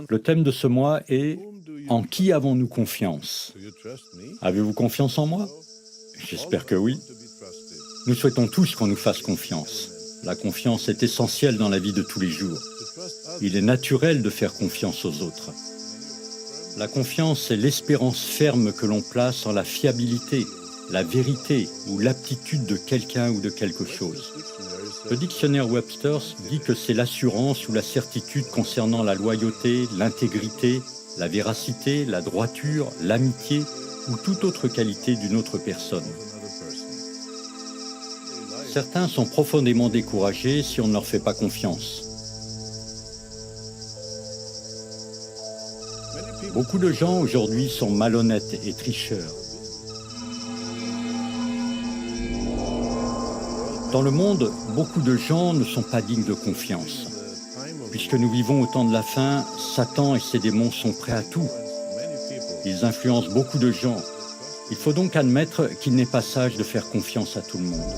Le thème de ce mois est « En qui avons-nous confiance ?» Avez-vous confiance en moi? J'espère que oui. Nous souhaitons tous qu'on nous fasse confiance. La confiance est essentielle dans la vie de tous les jours. Il est naturel de faire confiance aux autres. La confiance est l'espérance ferme que l'on place en la fiabilité, la vérité ou l'aptitude de quelqu'un ou de quelque chose. Le dictionnaire Webster dit que c'est l'assurance ou la certitude concernant la loyauté, l'intégrité, la véracité, la droiture, l'amitié ou toute autre qualité d'une autre personne. Certains sont profondément découragés si on ne leur fait pas confiance. Beaucoup de gens aujourd'hui sont malhonnêtes et tricheurs. Dans le monde, beaucoup de gens ne sont pas dignes de confiance. Puisque nous vivons au temps de la fin, Satan et ses démons sont prêts à tout. Ils influencent beaucoup de gens. Il faut donc admettre qu'il n'est pas sage de faire confiance à tout le monde.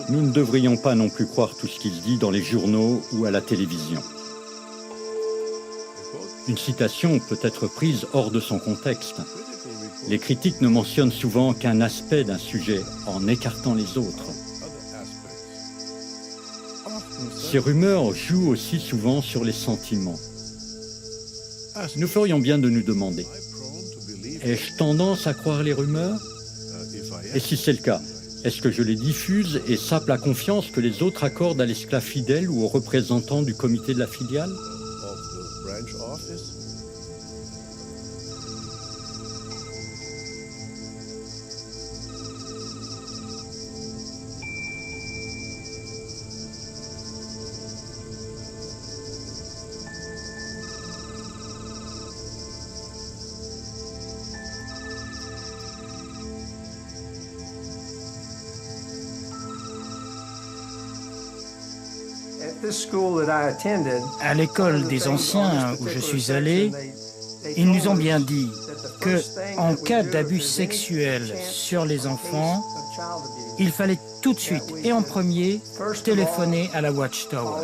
Nous ne devrions pas non plus croire tout ce qu'il dit dans les journaux ou à la télévision. Une citation peut être prise hors de son contexte. Les critiques ne mentionnent souvent qu'un aspect d'un sujet en écartant les autres. Ces rumeurs jouent aussi souvent sur les sentiments. Nous ferions bien de nous demander, ai-je tendance à croire les rumeurs? Et si c'est le cas, est-ce que je les diffuse et sape la confiance que les autres accordent à l'esclave fidèle ou aux représentants du comité de la filiale? À l'école des anciens où je suis allé, ils nous ont bien dit que, en cas d'abus sexuel sur les enfants, il fallait tout de suite et en premier téléphoner à la Watchtower.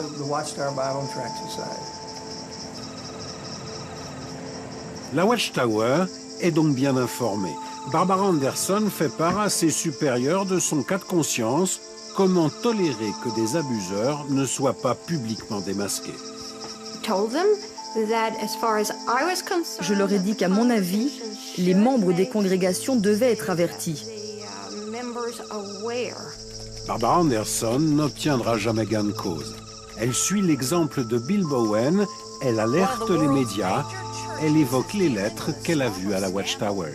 La Watchtower est donc bien informée. Barbara Anderson fait part à ses supérieurs de son cas de conscience. Comment tolérer que des abuseurs ne soient pas publiquement démasqués? Je leur ai dit qu'à mon avis, les membres des congrégations devaient être avertis. Barbara Anderson n'obtiendra jamais gain de cause. Elle suit l'exemple de Bill Bowen, elle alerte les médias, elle évoque les lettres qu'elle a vues à la Watchtower.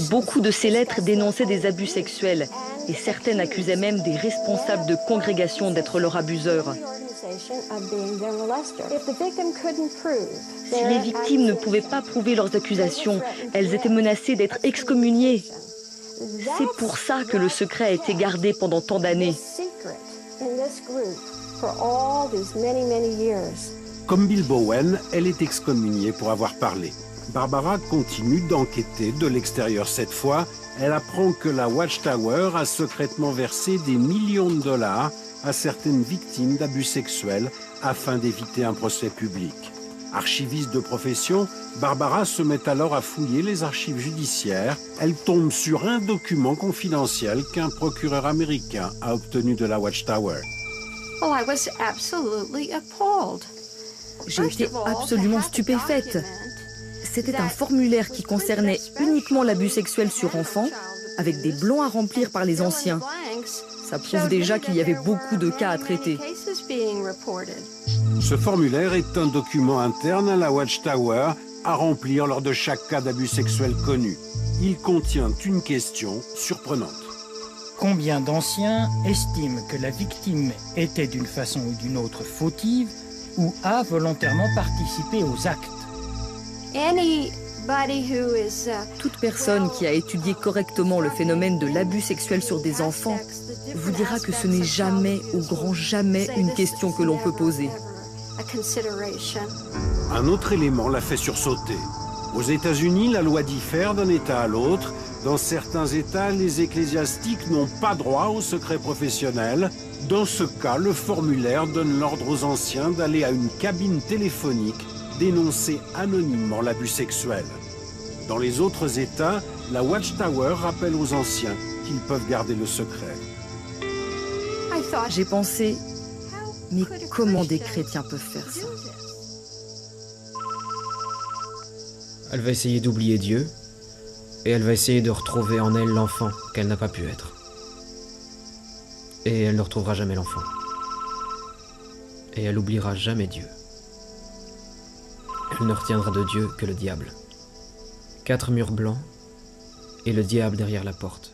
Beaucoup de ces lettres dénonçaient des abus sexuels et certaines accusaient même des responsables de congrégations d'être leurs abuseurs. Si les victimes ne pouvaient pas prouver leurs accusations, elles étaient menacées d'être excommuniées. C'est pour ça que le secret a été gardé pendant tant d'années. Comme Bill Bowen, elle est excommuniée pour avoir parlé. Barbara continue d'enquêter de l'extérieur cette fois. Elle apprend que la Watchtower a secrètement versé des millions de dollars à certaines victimes d'abus sexuels afin d'éviter un procès public. Archiviste de profession, Barbara se met alors à fouiller les archives judiciaires. Elle tombe sur un document confidentiel qu'un procureur américain a obtenu de la Watchtower. Oh, I was absolutely appalled. J'ai été absolument stupéfaite. C'était un formulaire qui concernait uniquement l'abus sexuel sur enfants, avec des blancs à remplir par les anciens. Ça prouve déjà qu'il y avait beaucoup de cas à traiter. Ce formulaire est un document interne à la Watchtower à remplir lors de chaque cas d'abus sexuel connu. Il contient une question surprenante. Combien d'anciens estiment que la victime était d'une façon ou d'une autre fautive ou a volontairement participé aux actes? Toute personne qui a étudié correctement le phénomène de l'abus sexuel sur des enfants vous dira que ce n'est jamais, au grand jamais, une question que l'on peut poser. Un autre élément l'a fait sursauter. Aux États-Unis, la loi diffère d'un État à l'autre. Dans certains États, les ecclésiastiques n'ont pas droit au secret professionnel. Dans ce cas, le formulaire donne l'ordre aux anciens d'aller à une cabine téléphonique dénoncer anonymement l'abus sexuel. Dans les autres États, la Watchtower rappelle aux anciens qu'ils peuvent garder le secret. J'ai pensé, mais comment des chrétiens peuvent faire ça? Elle va essayer d'oublier Dieu, et elle va essayer de retrouver en elle l'enfant qu'elle n'a pas pu être. Et elle ne retrouvera jamais l'enfant. Et elle n'oubliera jamais Dieu. Elle ne retiendra de Dieu que le diable. 4 murs blancs, et le diable derrière la porte.